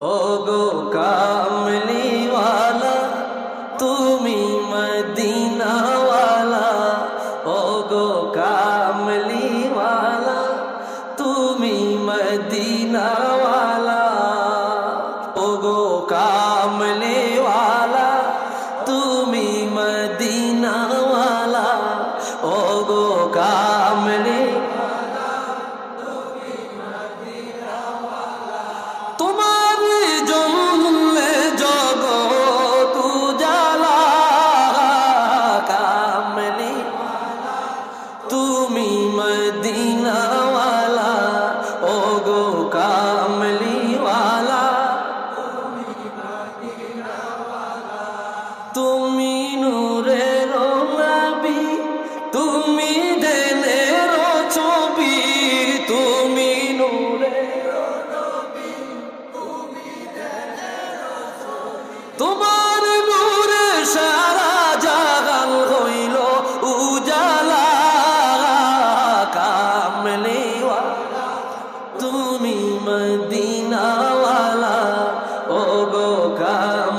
ওগো কামলিওয়ালা তুমি মদিনাওয়ালা, ওগো কামলিওয়ালা তুমি মদিনাওয়ালা, ওগো কামলিওয়ালা তুমি মদিনাওয়ালা, ওগো কামলি তোমার জন্মে জগৎ উজালা, কামলি তুমি মদিনাওয়ালা, ওগো কামলিওয়ালা তুমি নূরের নবী, তুমি দেনের ছবি, তুমি নূরের তোমার নূরে সারা জাগান হইল উজালা, কামলিওয়ালা তুমি মদিনাওয়ালা, ওগো কাম